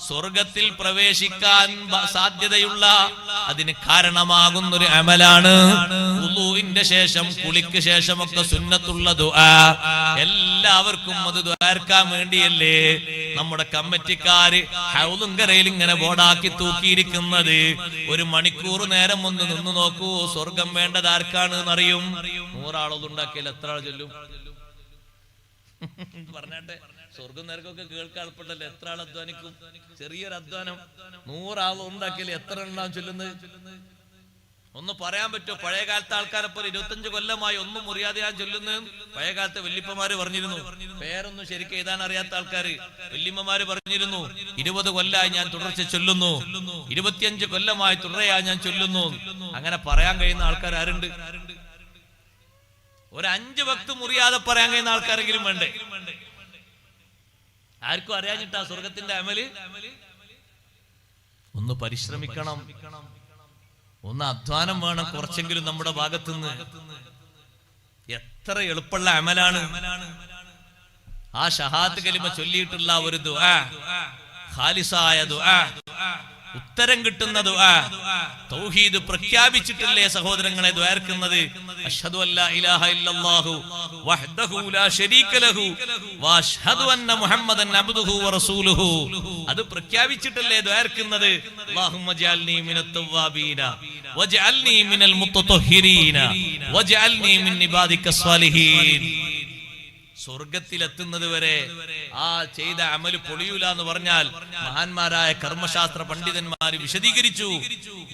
സ്വർഗത്തിൽ പ്രവേശിക്കാൻ സാധ്യതയുള്ള അതിന് കാരണമാകുന്നൊരു അമലാണ് വുളൂഇന്റെ ശേഷം കുളിക്ക് ശേഷമൊക്കെ സുന്നത്തുള്ള ദുആ. എല്ലാവർക്കും അത് ദ്വാരക്കാൻ വേണ്ടിയല്ലേ നമ്മുടെ കമ്മിറ്റിക്കാര് ഹൗളും കരയിൽ ഇങ്ങനെ ബോർഡാക്കി തൂക്കിയിരിക്കുന്നത്. 1 മണിക്കൂർ നേരം ഒന്ന് നിന്ന് നോക്കൂ, സ്വർഗം വേണ്ടത് ആർക്കാണ് എന്നറിയും. 100 ആളൊന്നുണ്ടാക്കിയാൽ എത്ര ആൾ ചൊല്ലും പറഞ്ഞാട്ടെ. സ്വർഗം നേരക്കൊക്കെ കേൾക്കാൻ എളുപ്പമല്ലോ. എത്ര ആൾ അധ്വാനിക്കും? ചെറിയൊരു അധ്വാനം. 100 ആൾ ഉണ്ടാക്കിയാൽ എത്ര എണ്ണം ചൊല്ലുന്നത്? ഒന്ന് പറയാൻ പറ്റുമോ? പഴയ കാലത്തെ ആൾക്കാരെപ്പോൾ 25 കൊല്ലമായി ഒന്നും മുറിയാതെ ഞാൻ ചൊല്ലുന്നത് പഴയ കാലത്തെ വല്യപ്പമാര് പറഞ്ഞിരുന്നു. പേരൊന്നും ശരിക്കും എഴുതാൻ അറിയാത്ത ആൾക്കാര് വല്യമ്മമാര് പറഞ്ഞിരുന്നു, 20 കൊല്ലമായി ഞാൻ തുടർച്ച ചൊല്ലുന്നു, 25 കൊല്ലമായി തുടരെയായി ഞാൻ ചൊല്ലുന്നു. അങ്ങനെ പറയാൻ കഴിയുന്ന ആൾക്കാർ ആരുണ്ട്? ഒരു 5 വക്ത് മുറിയാതെ പറയാൻ കഴിയുന്ന ആൾക്കാരെങ്കിലും വേണ്ടേ? ആർക്കും അറിയാഞ്ഞിട്ടാ സ്വർഗത്തിന്റെ അമല്. ഒന്ന് പരിശ്രമിക്കണം, ഒന്ന് അധ്വാനം വേണം കുറച്ചെങ്കിലും നമ്മുടെ ഭാഗത്തുനിന്ന്. എത്ര എളുപ്പമുള്ള അമലാണ് ആ ഷഹാദത്ത് കലിമ ചൊല്ലിയിട്ടുള്ള ഒരു ദുആ, ഖാലിസായ ദുആ, ഉത്തരം കിട്ടുന്ന ദുആ. തൗഹീദ് പ്രഖ്യാപിച്ചിട്ടില്ലേ സഹോദരങ്ങളെ ദ്വാരക്കുന്നത്? അഷ്ഹദു അല്ലാ ഇലാഹ ഇല്ലല്ലാഹു വഹ്ദഹു ലാ ശരീക ലഹു വഅഷ്ഹദു അന്ന മുഹമ്മദൻ അബ്ദുഹു വറസൂലുഹു. അത് പ്രഖ്യാപിച്ചിട്ടല്ലേ ദ്വാരക്കുന്നത്? അല്ലാഹുമ്മ ജഅൽനി മിനത് തവ്വാബീന വജഅൽനി മിനൽ മുത്തത്വഹിരീന വജഅൽനി മിൻ ഇബാദിക്കസ് സ്വാലിഹീൻ. സ്വർഗത്തിലെത്തുന്നത് വരെ ആ ചെയ്ത അമല് പൊളിയൂല എന്ന് പറഞ്ഞാൽ മഹാന്മാരായ കർമ്മശാസ്ത്ര പണ്ഡിതന്മാര് വിശദീകരിച്ചു.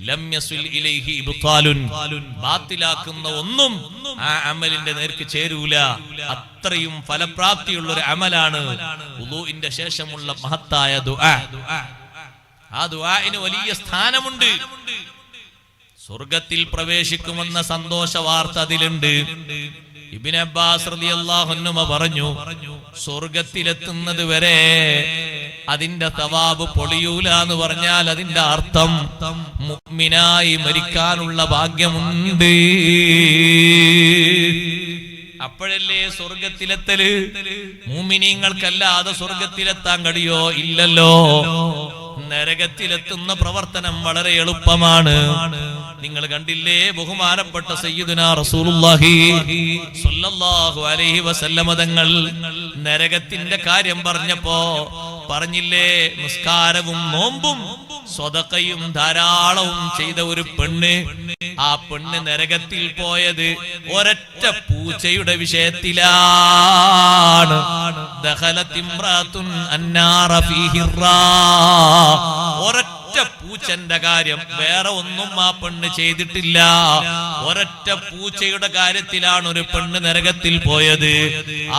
ലം യസ്വിൽ ഇലൈഹി ഇബ്താലുൻ, ബാത്തിലാക്കുന്ന ഒന്നും ആ അമലിന്റെ നേർക്ക് ചേരൂല. അത്രയും ഫലപ്രാപ്തിയുള്ള ഒരു അമലാണ് വുളൂഇന്റെ ശേഷമുള്ള മഹത്തായ ദുആ. ആ ദുആഇന് വലിയ സ്ഥാനമുണ്ട്. സ്വർഗത്തിൽ പ്രവേശിക്കുമെന്ന സന്തോഷ വാർത്ത അതിലുണ്ട്. ഇബ്നു അബ്ബാസ് റളിയല്ലാഹു അൻഹു പറഞ്ഞു, സ്വർഗത്തിലെത്തുന്നത് വരെ അതിന്റെ തവാബ് പൊളിയൂല എന്ന് പറഞ്ഞാൽ അതിന്റെ അർത്ഥം മുഅ്മിനായി മരിക്കാനുള്ള ഭാഗ്യമുണ്ട്. അപ്പോഴല്ലേ സ്വർഗത്തിലെത്തല്. മുഅ്മിനീങ്ങൾക്കല്ലാതെ സ്വർഗത്തിലെത്താൻ കഴിയോ? ഇല്ലല്ലോ. നരകത്തിലെത്തുന്ന പ്രവർത്തനം വളരെ എളുപ്പമാണ്. നിങ്ങൾ കണ്ടില്ലേ ബഹുമാനപ്പെട്ട സയ്യിദുനാ റസൂലുള്ളാഹി സ്വല്ലല്ലാഹു അലൈഹി വസല്ലമ തങ്ങൾ നരകത്തിന്റെ കാര്യം പറഞ്ഞപ്പോ പറഞ്ഞില്ലേ, നിസ്കാരവും നോമ്പും സ്വതക്കയും ധാരാളവും ചെയ്ത ഒരു പെണ്ണ്, ആ പെണ്ണ് നരകത്തിൽ പോയത് ഒരൊറ്റ പൂച്ചയുടെ വിഷയത്തിലാണ്. ദഖലത് ഇംറാത്തുൻ അന്നാറ ഫീ ഹിറാ. ഒരൊറ്റ പൂച്ചന്റെ കാര്യം, വേറെ ഒന്നും ആ പെണ്ണ് ചെയ്തിട്ടില്ല. ഒരൊറ്റ പൂച്ചയുടെ കാര്യത്തിലാണ് ഒരു പെണ്ണ് നരകത്തിൽ പോയത്.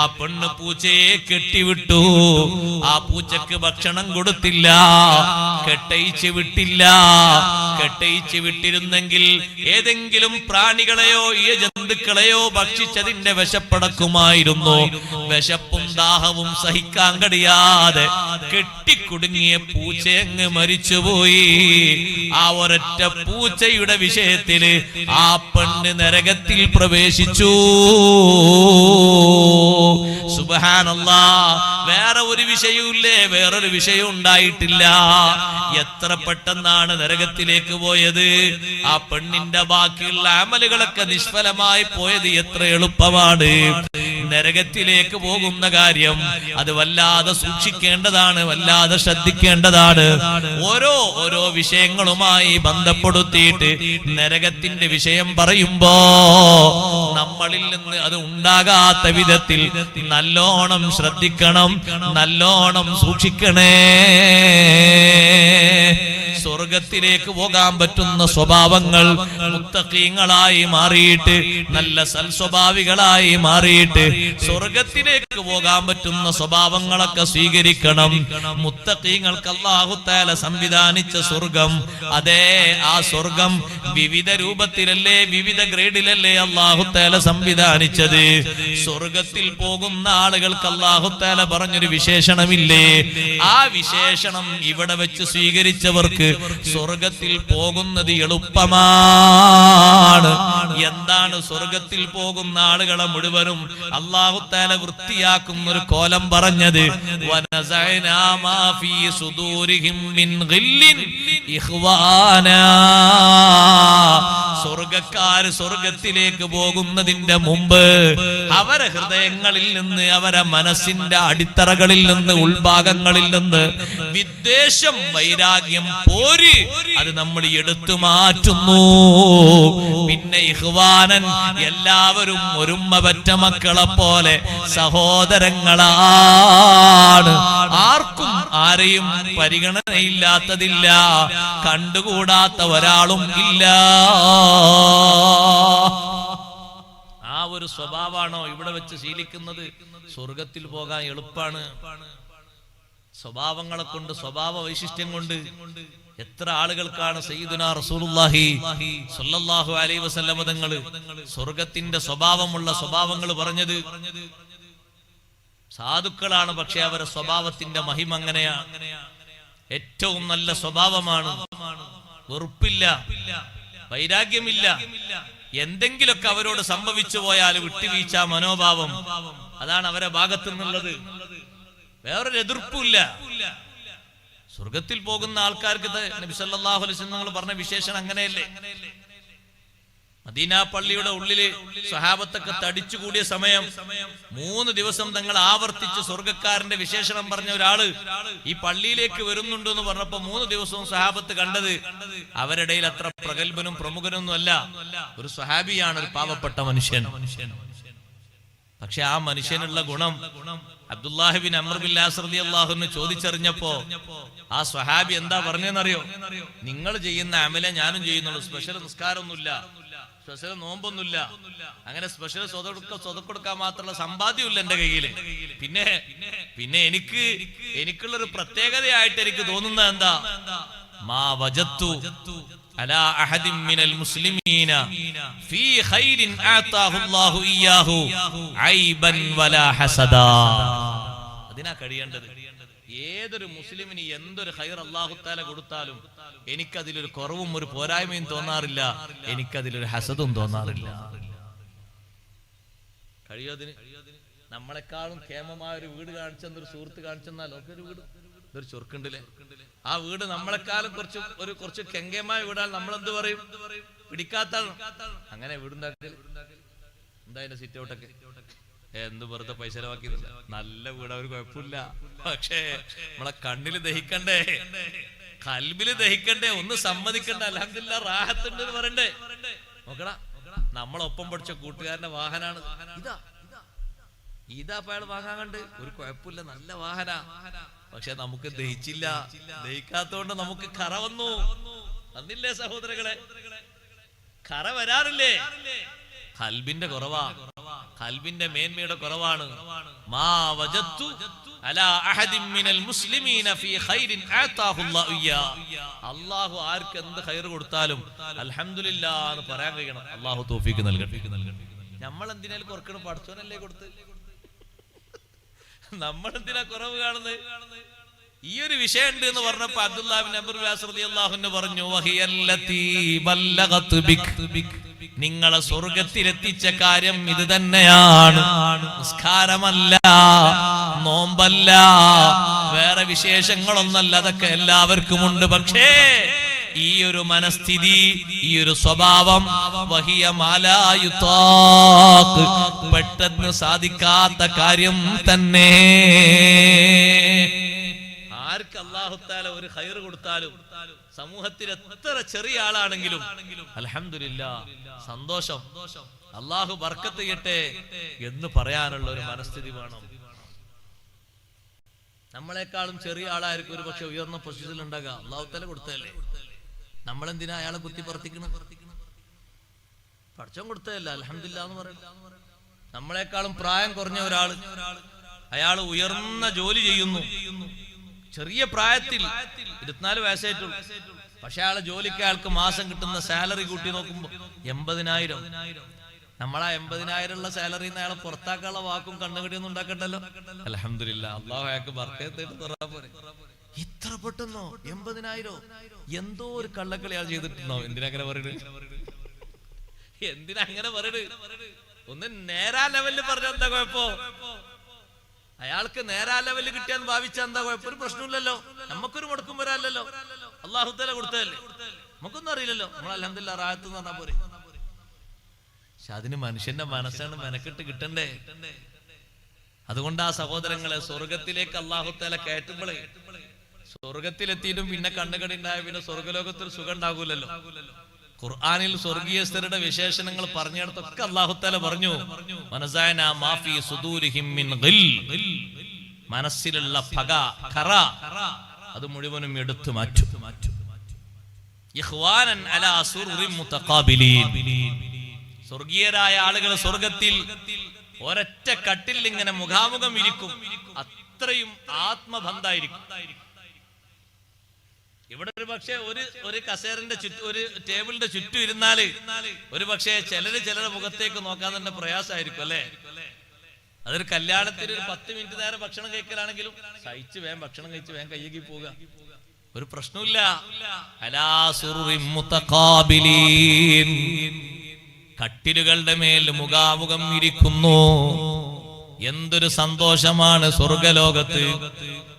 ആ പെണ്ണ് പൂച്ചയെ കെട്ടിവിട്ടു. ആ പൂച്ചക്ക് ഭക്ഷണം കൊടുത്തില്ല, കെട്ടയിച്ച് വിട്ടില്ല. കെട്ടയിച്ച് വിട്ടിരുന്നെങ്കിൽ ഏതെങ്കിലും പ്രാണികളെയോ ഈ ജന്തുക്കളെയോ ഭക്ഷിച്ചതിന്റെ വിശപ്പടക്കുമായിരുന്നു. വിശപ്പും ദാഹവും സഹിക്കാൻ കഴിയാതെ കെട്ടിക്കുടുങ്ങിയ പൂച്ചയങ്ങ് മരിച്ചുപോയി. ആ ഒരൊറ്റ പൂച്ചയുടെ വിഷയത്തില് ആ പെണ്ണ് നരകത്തിൽ പ്രവേശിച്ചു. സുബ്ഹാനല്ലാഹ്. വേറെ ഒരു വിഷയവുമില്ലേ? വേറൊരു വിഷയം ഉണ്ടായിട്ടില്ല. എത്ര പെട്ടെന്നാണ് നരകത്തിലേക്ക് പോയത്. ആ പെണ്ണിന്റെ ബാക്കിയുള്ള അമലുകളൊക്കെ നിഷ്ഫലമായി പോയത് എത്ര എളുപ്പമാണ്. നരകത്തിലേക്ക് പോകുന്ന കാര്യം അത് വല്ലാതെ സൂക്ഷിക്കേണ്ടതാണ്, വല്ലാതെ ശ്രദ്ധിക്കേണ്ടതാണ്. ഓരോ വിഷയങ്ങളുമായി ബന്ധപ്പെടുത്തിയിട്ട് നരകത്തിന്റെ വിഷയം പറയുമ്പോ നമ്മളിൽ നിന്ന് അത് ഉണ്ടാകാത്ത വിധത്തിൽ നല്ലോണം ശ്രദ്ധിക്കണം, നല്ലോണം സൂക്ഷിക്കണേ. സ്വർഗത്തിലേക്ക് പോകാൻ പറ്റുന്ന സ്വഭാവങ്ങൾ മുത്തഖീങ്ങളായി മാറിയിട്ട്, നല്ല സൽസ്വഭാവികളായി മാറിയിട്ട് സ്വർഗത്തിലേക്ക് പോകാൻ പറ്റുന്ന സ്വഭാവങ്ങളൊക്കെ സ്വീകരിക്കണം. മുത്തഖീങ്ങൾക്ക് അല്ലാഹു തആല സംവിധാനിച്ച സ്വർഗം, അതേ ആ സ്വർഗം വിവിധ രൂപത്തിലല്ലേ, വിവിധ ഗ്രേഡിലല്ലേ അല്ലാഹു തആല സംവിധാനിച്ചത്. സ്വർഗത്തിൽ പോകുന്ന ആളുകൾക്ക് അല്ലാഹു തആല പറഞ്ഞൊരു വിശേഷണമില്ലേ? ആ വിശേഷണം ഇവിടെ വെച്ച് സ്വീകരിച്ചവർക്ക് സ്വർഗത്തിൽ പോകുന്നത് എളുപ്പമാണ്. എന്താണ് സ്വർഗത്തിൽ പോകുന്ന ആളുകളെ മുഴുവനും അല്ലാഹു തആല വൃത്തിയാക്കുന്ന ഒരു കോലം പറഞ്ഞത്? വനസഅനാ മാ ഫീ സുദൂരിഹിം മിൻ ഗില്ലിൻ ഇഖ്വാനാ. സ്വർഗക്കാർ സ്വർഗത്തിലേക്ക് പോകുന്നതിന്റെ മുമ്പ് അവരെ ഹൃദയങ്ങളിൽ നിന്ന്, അവരെ മനസ്സിന്റെ അടിത്തറകളിൽ നിന്ന്, ഉൾഭാഗങ്ങളിൽ നിന്ന് വിദ്വേഷം, വൈരാഗ്യം, പോര് അത് നമ്മൾ എടുത്തു മാറ്റുന്നു. പിന്നെ ഇഖ്വാനൻ, എല്ലാവരും ഒരുമ്മ പറ്റ മക്കളെ പോലെ സഹോദരങ്ങളാണ്. ആർക്കും ആരെയും പരിഗണനയില്ലാത്തതില്ല, കണ്ടുകൂടാത്ത ഒരാളും ഇല്ല. ആ ഒരു സ്വഭാവമാണോ ഇവിടെ വെച്ച് ശീലിക്കുന്നത്? സ്വർഗത്തിൽ പോകാൻ എളുപ്പമാണ്. സ്വഭാവങ്ങളെ കൊണ്ട്, സ്വഭാവ വൈശിഷ്ട്യം കൊണ്ട് എത്ര ആളുകൾക്കാണ് സയ്യിദുനാ റസൂലുള്ളാഹി സ്വല്ലല്ലാഹു അലൈഹി വസല്ലം തങ്ങൾ സ്വർഗത്തിന്റെ സ്വഭാവമുള്ള സ്വഭാവങ്ങൾ പറഞ്ഞത്. സാധുക്കളാണ്, പക്ഷെ അവരുടെ സ്വഭാവത്തിന്റെ മഹിമ അങ്ങനെയാണ്. ഏറ്റവും നല്ല സ്വഭാവമാണ്. വെറുപ്പില്ല, വൈരാഗ്യമില്ല. എന്തെങ്കിലുമൊക്കെ അവരോട് സംഭവിച്ചു പോയാൽ വിട്ടുവീഴ്ച മനോഭാവം, അതാണ് അവരെ ഭാഗത്തു നിന്നുള്ളത്. വേറൊരു എതിർപ്പില്ല. സ്വർഗത്തിൽ പോകുന്ന ആൾക്കാർക്ക് നബി സല്ലല്ലാഹു അലൈഹി വസല്ലം പറഞ്ഞ വിശേഷണം അങ്ങനെയല്ലേ? മദീന പള്ളിയുടെ ഉള്ളില് സ്വഹാബത്തൊക്കെ തടിച്ചുകൂടിയ സമയം 3 ദിവസം തങ്ങൾ ആവർത്തിച്ച് സ്വർഗക്കാരന്റെ വിശേഷണം പറഞ്ഞ ഒരാള് ഈ പള്ളിയിലേക്ക് വരുന്നുണ്ട് എന്ന് പറഞ്ഞപ്പോ 3 ദിവസവും സ്വഹാബത്ത് കണ്ടത് അവരിടയിൽ അത്ര പ്രഗത്ഭനും പ്രമുഖനൊന്നും അല്ല, ഒരു സ്വഹാബിയാണ്, ഒരു പാവപ്പെട്ട മനുഷ്യൻ. പക്ഷെ ആ മനുഷ്യനുള്ള ഗുണം Abdullahi bin Amr bin as റളിയല്ലാഹു അൻഹു ചോദിച്ചറിഞ്ഞപ്പോ ആ സ്വഹാബി എന്താ പറഞ്ഞെന്നറിയോ? നിങ്ങൾ ചെയ്യുന്ന അമലെ ഞാനും ചെയ്യുന്നുള്ളൂ. സ്പെഷ്യൽ നിസ്കാരമൊന്നുമില്ല, സ്പെഷ്യൽ നോമ്പൊന്നുമില്ല, അങ്ങനെ സ്പെഷ്യൽ സ്വതക്കൊടുക്കാൻ മാത്രമുള്ള സമ്പാദ്യമില്ല എന്റെ കയ്യിൽ. പിന്നെ എനിക്കുള്ളൊരു പ്രത്യേകതയായിട്ട് എനിക്ക് തോന്നുന്നത് എന്താ? മാ വജത്തു അലാ അഹദിൻ മിനൽ മുസ്ലിമീന ഫീ ഖൈരിൻ ആതാഹു അല്ലാഹു ഇയ്യാഹു ഐബൻ വലാ ഹസദാ. അതിനാ കഴിയേണ്ടത്. ഏതൊരു മുസ്ലിമിന് എന്തൊരു ഖൈർ അല്ലാഹു തആല കൊടുത്താലും എനിക്കതിലൊരു കുറവും ഒരു പോരായ്മയും തോന്നാറില്ല, എനിക്കതിലൊരു ഹസദും തോന്നാറില്ല. കഴിയോതിന് നമ്മളെക്കാളും ക്ഷേമമായ ഒരു വീട് കാണിച്ചെന്നൊരു സുഹൃത്ത് കാണിച്ചെന്നാൽ ഒരു വീട്, ഇതൊരു ചൊറുക്കുണ്ടല്ലേ, ആ വീട് നമ്മളെക്കാളും കുറച്ച് കെങ്കേമായ വീടാൽ നമ്മളെന്ത് പറയും? പിടിക്കാത്ത അങ്ങനെ വീടുണ്ടാക്കി എന്താ അതിന്റെ സിറ്റ് ഔട്ടൊക്കെ എന്ത് വെറുതെ പൈസ ചെലവാക്കിയതല്ല, നല്ല വീട്, ഒരു കുഴപ്പമില്ല. പക്ഷേ നമ്മളെ കണ്ണില് ദഹിക്കണ്ടേ, കൽബില് ദഹിക്കണ്ടേ, ഒന്ന് സമ്മതിക്കണ്ടേ, അൽഹംദുലില്ലാ റാഹത്തുണ്ട് എന്ന് പറയണ്ടേ? നോക്കടാ, നമ്മളൊപ്പം പഠിച്ച കൂട്ടുകാരന്റെ വാഹനാണ് ഇതാ അയാൾ വാങ്ങാൻ കണ്ട്, ഒരു കുഴപ്പമില്ല, നല്ല വാഹന. പക്ഷെ നമുക്ക് ദഹിച്ചില്ല. ദഹിക്കാത്തോണ്ട് നമുക്ക് കറ വന്നു. വന്നില്ലേ സഹോദരങ്ങളെ? കറ വരാറില്ലേ? ഖൽബിന്റെ കുറവാ, ഖൽബിന്റെ മേന്മയുടെ കുറവാണ്. മാ വജത്തു അലാ അഹദിൻ മിനൽ മുസ്ലിമീന ഫീ ഖൈരിൻ ആതാഹു അല്ലാഹു ഇയ്യാ. അല്ലാഹു ആർക്ക് എന്ത് ഖൈർ കൊടുത്താലും അൽഹംദുലില്ലാഹ് എന്ന് പറയാൻ കഴിയണം. അല്ലാഹു തൗഫീഖ് നൽകട്ടെ. നമ്മൾ എന്തിനാലും കുറക്കണം? പഠിച്ചോനല്ലേ കൊടുത്ത്, നമ്മൾ എന്തിനാ കുറവ് കാണുന്നത്? ഈ ഒരു വിഷയം ഉണ്ട് എന്ന് പറഞ്ഞപ്പോ അബ്ദുല്ലാഹി ബിൻ അംർ റളിയല്ലാഹു അൻഹു പറഞ്ഞു, വഹിയല്ലതി ബല്ലഗതു ബിക്, നിങ്ങളെ സ്വർഗത്തിലെത്തിച്ച കാര്യം ഇത് തന്നെയാണ്. നിസ്കാരമല്ല, നോമ്പല്ല, വേറെ വിശേഷങ്ങളൊന്നല്ല, അതൊക്കെ എല്ലാവർക്കും ഉണ്ട്. പക്ഷേ ഈ ഒരു മനസ്ഥിതി, ഈ ഒരു സ്വഭാവം വഹിയ മാലായുതാഖ്, പെട്ടെന്ന് സാധിക്കാത്ത കാര്യം തന്നെ. ആർക്ക് അല്ലാഹു തആല ഒരു ഖൈർ കൊടുത്താലും, സമൂഹത്തിൽ എത്ര ചെറിയ ആളാണെങ്കിലും അൽഹംദുലില്ലാഹ്, സന്തോഷം, അല്ലാഹു ബർക്കത്ത് ചെയ്യട്ടെ എന്ന് പറയാനുള്ള ഒരു മനസ്ഥിതി വേണം. നമ്മളെക്കാളും ചെറിയ ആളായിരിക്കും ഒരു പക്ഷെ ഉയർന്ന പൊസിഷനിൽ ഉണ്ടാകുക, അല്ലാഹു തആല കൊടുത്തതല്ലേ. നമ്മളെന്തിനാ അയാളെ കുത്തി പ്രവർത്തിക്കണം? പഠിച്ചോൻ കൊടുത്തതല്ല, അൽഹംദുലില്ലാഹ് എന്ന് പറയണം. നമ്മളെക്കാളും പ്രായം കുറഞ്ഞ ഒരാള്, അയാൾ ഉയർന്ന ജോലി ചെയ്യുന്നു, ചെറിയ പ്രായത്തിൽ 24 വയസ്സായിട്ടുള്ളൂ. പക്ഷെ അയാളെ ജോലിക്ക് അയാൾക്ക് മാസം കിട്ടുന്ന സാലറി കൂട്ടി നോക്കുമ്പോ 80,000. നമ്മളാ 80,000 ഉള്ള സാലറി അയാളെ പുറത്താക്കാനുള്ള വാക്കും കണ്ണുകടിയൊന്നും ഉണ്ടാക്കണ്ടല്ലോ. അൽഹംദുലില്ലാഹ്, അല്ലാഹു അയാൾക്ക് ബർക്കത്ത് തരാൻ പോരെ. ഇത്ര പെട്ടെന്നോ? 80,000? എന്തോ ഒരു കള്ളക്കളിയാൾ ചെയ്തിട്ടുണ്ടോ? എന്തിനാ അങ്ങനെ പറയണ്? ഒന്ന് നേരാ ലെവലിൽ പറഞ്ഞ എന്താ കുഴപ്പോ? അയാൾക്ക് നേരാ ലെവലിൽ കിട്ടിയാന്ന് ഭാവിച്ച എന്താ കുഴപ്പം? ഒരു പ്രശ്നമില്ലല്ലോ, നമുക്കൊരു മുടക്കം വരാല്ലോ. അള്ളാഹു തആല കൊടുത്തതല്ലേ, നമുക്കൊന്നും അറിയില്ലല്ലോ. നമ്മൾ അൽഹംദുലില്ലാഹ് റാഹത്ത് എന്ന് പറഞ്ഞാൽ പോരെ. പക്ഷെ അതിന് മനുഷ്യന്റെ മനസ്സാണ് മെനക്കെട്ട് കിട്ടണ്ടേ. അതുകൊണ്ട് ആ സഹോദരങ്ങളെ, സ്വർഗത്തിലേക്ക് അള്ളാഹു തആല കയറ്റുമ്പോഴേ, സ്വർഗത്തിലെത്തിയിട്ടും പിന്നെ കണ്ണുകടിണ്ടായ പിന്നെ സ്വർഗലോകത്തിൽ സുഖം ഉണ്ടാകൂലല്ലോ. ഖുർആനിൽ സ്വർഗീയസ്ഥരുടെ വിശേഷണങ്ങൾ പറഞ്ഞിടത്തൊക്കെ അല്ലാഹു തആല പറഞ്ഞു, വനസഅനാ മാ ഫീ സുദൂരിഹിം മിൻ ഗിൽ, മനസ്സിലുള്ള പക, ഖറ, അത് മുഴുവനും എടുത്തു മാറ്റും. ഇഖ്വാനൻ അലാ സുറുറിൻ മുതഖാബിലീൻ, സ്വർഗീയരായ ആളുകൾ സ്വർഗത്തിൽ ഒരൊറ്റ കട്ടിൽ ഇങ്ങനെ മുഖാമുഖം ഇരിക്കും. അത്രയും ആത്മബന്ധായിരിക്കും. ഇവിടെ ഒരു പക്ഷേ ഒരു കസേരന്റെ ചുറ്റും, ഒരു ടേബിളിന്റെ ചുറ്റും ഇരുന്നാല് ഒരു പക്ഷേ ചിലരുടെ മുഖത്തേക്ക് നോക്കാൻ തന്നെ പ്രയാസമായിരിക്കും അല്ലെ. അതൊരു കല്യാണത്തിന് ഒരു 10 മിനിറ്റ് നേരം ഭക്ഷണം കഴിക്കലാണെങ്കിലും സഹിച്ച് വേഗം ഭക്ഷണം കഴിച്ച് വേഗം കയ്യേക്ക് പോവുക, ഒരു പ്രശ്നമില്ല. അലാ സുറുറിൻ മുതഖാബിലീൻ, കട്ടിലുകളുടെ മേൽ മുഖാമുഖം ഇരിക്കുന്നു. എന്തൊരു സന്തോഷമാണ് സ്വർഗലോകത്ത്.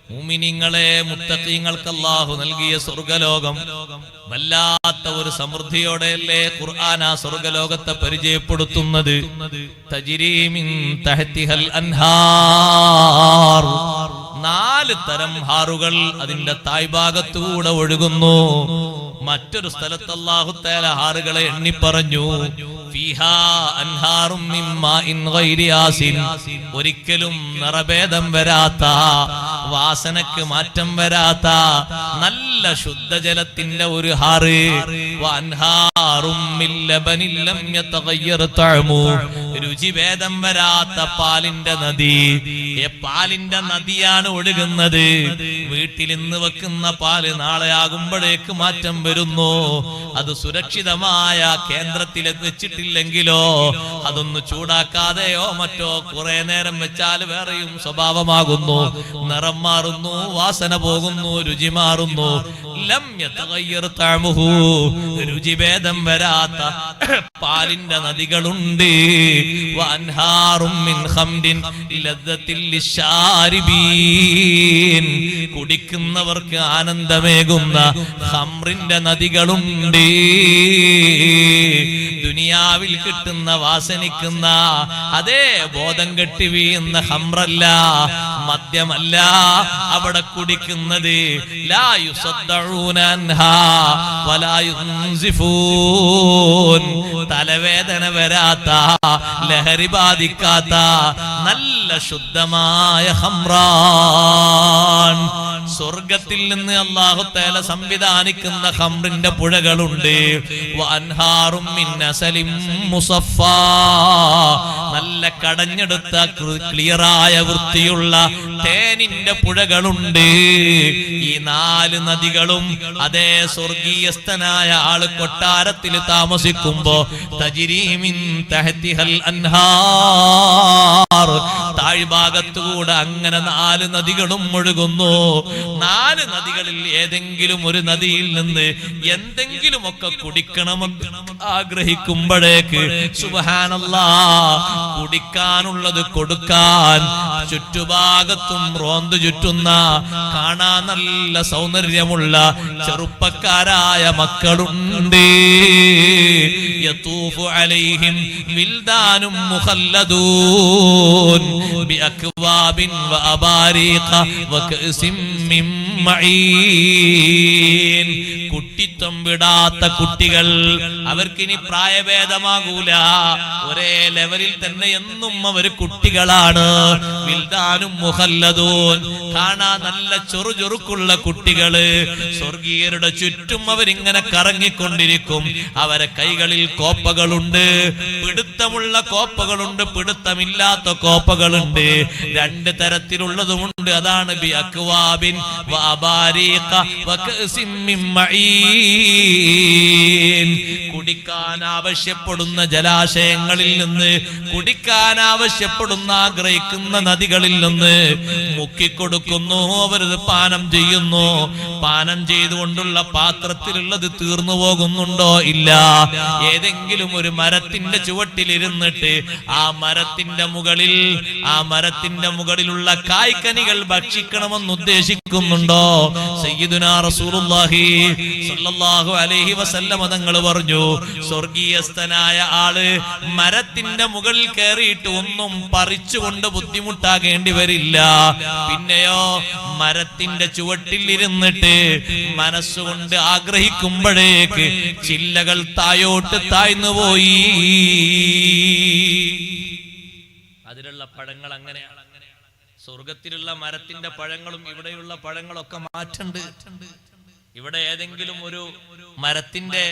മുഅ്മിനീങ്ങളെ, മുത്തഖീങ്ങൾക്ക് അല്ലാഹു നൽകിയ സ്വർഗലോകം വല്ലാത്ത ഒരു സമൃദ്ധിയോടെയല്ലേ ഖുർആൻ ആ സ്വർഗലോകത്തെ പരിചയപ്പെടുത്തുന്നത്. തജ്രീ മിൻ തഹ്തിഹൽ അൻഹാർ, 4 തരം ഹാറുകൾ അതിന്റെ തായ്ഭാഗത്തൂടെ ഒഴുകുന്നു. മറ്റൊരു സ്ഥലത്ത് അല്ലാഹു തആല ഹാറുകളെ എണ്ണി പറഞ്ഞു, ഫീഹാ അൻഹാറും മിൻ മാഇൻ ഗൈരി ആസിൻ, ഒരിക്കലും നിറഭേദം വരാത്ത, വാസനക്ക് മാറ്റം വരാത്ത നല്ല ശുദ്ധജലത്തിന്റെ ഒരു ഹാറ്. വഅൻഹാറും മിൻ ലബനിൻ ലം യതഗയ്യർ തഅമു, രുചിഭേദം വരാത്ത പാലിന്റെ നദി. പാലിന്റെ നദിയാണ് ഒഴുകുന്നത്. വീട്ടിൽ ഇന്ന് വെക്കുന്ന പാല് നാളെ ആകുമ്പോഴേക്ക് മാറ്റം വരുന്നു. അത് സുരക്ഷിതമായ കേന്ദ്രത്തിൽ വെച്ചിട്ടില്ലെങ്കിലോ, അതൊന്ന് ചൂടാക്കാതെയോ മറ്റോ കുറെ നേരം വെച്ചാൽ വേറെയും സ്വഭാവമാകുന്നു, നിറം മാറുന്നു, വാസന പോകുന്നു, രുചി മാറുന്നു. ലം യതഗയ്യർ തഅമുഹു, രുചിഭേദം വരാത്ത പാലിന്റെ നദികളുണ്ട്. വഅൻഹാറും മിൻ ഖംറിൻ ലദ്ദത്തിൽ ലിശാരിബീൻ, കുടിക്കുന്നവർക്ക് ആനന്ദമേകുന്ന ഖംറിന്റെ നദികളുണ്ട്. ദുനിയാവിൽ കിട്ടുന്ന വാസനിക്കുന്ന അതേ ബോധം കെട്ടി വീഴുന്ന ഖംറല്ല, മദ്യമല്ല അവിടെ കുടിക്കുന്നത്. ലാ യുസദ്ദഊന അൻഹാ വലാ യുൻസിഫൂൻ, തലവേദന വരാത്ത, ലഹരി ബാധിക്കാത്ത നല്ല ശുദ്ധമായ ഖംറാൻ. സ്വർഗത്തിൽ നിന്ന് അല്ലാഹു തആല സംവിധാനിക്കുന്ന ഖംറിന്റെ പുഴകളുണ്ട്. വഅൻഹാറും മിൻ അസലിൻ മുസഫാ, നല്ല കടഞ്ഞെടുത്ത ക്ലിയറായ വൃത്തിയുള്ള തേനിന്റെ പുഴകളുണ്ട്. ഈ 4 നദികളും അതേ സ്വർഗീയസ്ഥനായ ആള് കൊട്ടാരത്തിൽ താമസിക്കുമ്പോ തജ്രീ മിൻ തഹ്തിഹൽ അൻഹാർ, താഴ്ഭാഗത്തുകൂടെ അങ്ങനെ 4 നദികളും ഒഴുകുന്നു. 4 നദികളിൽ ഏതെങ്കിലും ഒരു നദിയിൽ നിന്ന് എന്തെങ്കിലുമൊക്കെ കുടിക്കണമെന്ന് ആഗ്രഹിക്കുമ്പോഴേക്ക് സുബ്ഹാനല്ലാഹ്, കുടിക്കാനുള്ളത് കൊടുക്കാൻ ചുറ്റുഭാഗത്തും റോന്തു ചുറ്റുന്ന കാണാൻ നല്ല സൗന്ദര്യമുള്ള ചെറുപ്പക്കാരായ മക്കളുണ്ട്. യതൂഫു അലൈഹിം വിൽദാനും മുഖല്ലദൂൻ ബിഅക്വാബിൻ വഅബാരീഖ വകഅസിം മിൻ മഈൻ, കുട്ടിത്വം വിടാത്ത കുട്ടികൾ. അവർക്കിനി പ്രായഭേദമാകൂല, ഒരേ ലെവലിൽ തന്നെ എന്നും അവർ കുട്ടികളാണ്. വിൽദാനും മുഖല്ലദൂൻ, കാണാൻ നല്ല ചൊറുചൊറുക്കുള്ള കുട്ടികള്. സ്വർഗീയരുടെ ചുറ്റും അവരിങ്ങനെ കറങ്ങിക്കൊണ്ടിരിക്കും. അവരെ കൈകളിൽ കോപ്പകളുണ്ട്, പിടുത്തമുള്ള കോപ്പകളുണ്ട്, പിടുത്തമില്ലാത്ത കോപ്പകളുണ്ട്. 2 തരത്തിലുള്ളതുമുണ്ട്. അതാണ് ബി അക്വാബിൻ വഅബാരീഖ വകഅസിം മിൻ മഈൻ. മഈൻ, കുടിക്കാൻ ആവശ്യപ്പെടുന്ന ജലാശയങ്ങളിൽ നിന്ന്, കുടിക്കാൻ ആവശ്യപ്പെടുന്ന ആഗ്രഹിക്കുന്ന നദികളിൽ നിന്ന് മുക്കിക്കൊടുക്കുന്നു. അവരത് പാനം ചെയ്യുന്നു. പാനം ചെയ്തുകൊണ്ടുള്ള പാത്രത്തിലുള്ളത് തീർന്നു പോകുന്നുണ്ടോ? ഇല്ല. ഏതെങ്കിലും ഒരു മരത്തിന്റെ ചുവട്ടിലിരുന്നിട്ട് ആ മരത്തിന്റെ മുകളിലുള്ള കായ്ക്കനികൾ ഭക്ഷിക്കണമെന്ന് ഉദ്ദേശിക്കുന്നുണ്ടോ? സയ്യിദുനാ റസൂലുള്ളാഹി സ്വല്ലല്ലാഹു അലൈഹി വസല്ലമ തങ്ങൾ പറഞ്ഞു, സ്വർഗീയസ്ഥനായ ആള് മരത്തിന്റെ മുകളിൽ കയറിയിട്ട് ഒന്നും പറിച്ചുകൊണ്ട് ബുദ്ധിമുട്ടാകേണ്ടി വരില്ല. പിന്നെയോ മരത്തിന്റെ ചുവട്ടിൽ ഇരുന്നിട്ട് മനസ്സുകൊണ്ട് ആഗ്രഹിക്കുമ്പോഴേക്ക് ചില്ലകൾ തായോട്ട് താഴ്ന്നുപോയി. അതിലുള്ള പഴങ്ങൾ അങ്ങനെയാണ്. സ്വർഗത്തിലുള്ള മരത്തിന്റെ പഴങ്ങളും ഇവിടെയുള്ള പഴങ്ങളൊക്കെ മാറ്റുണ്ട്. ഇവിടെ ഏതെങ്കിലും ഒരു മരത്തിന്റെ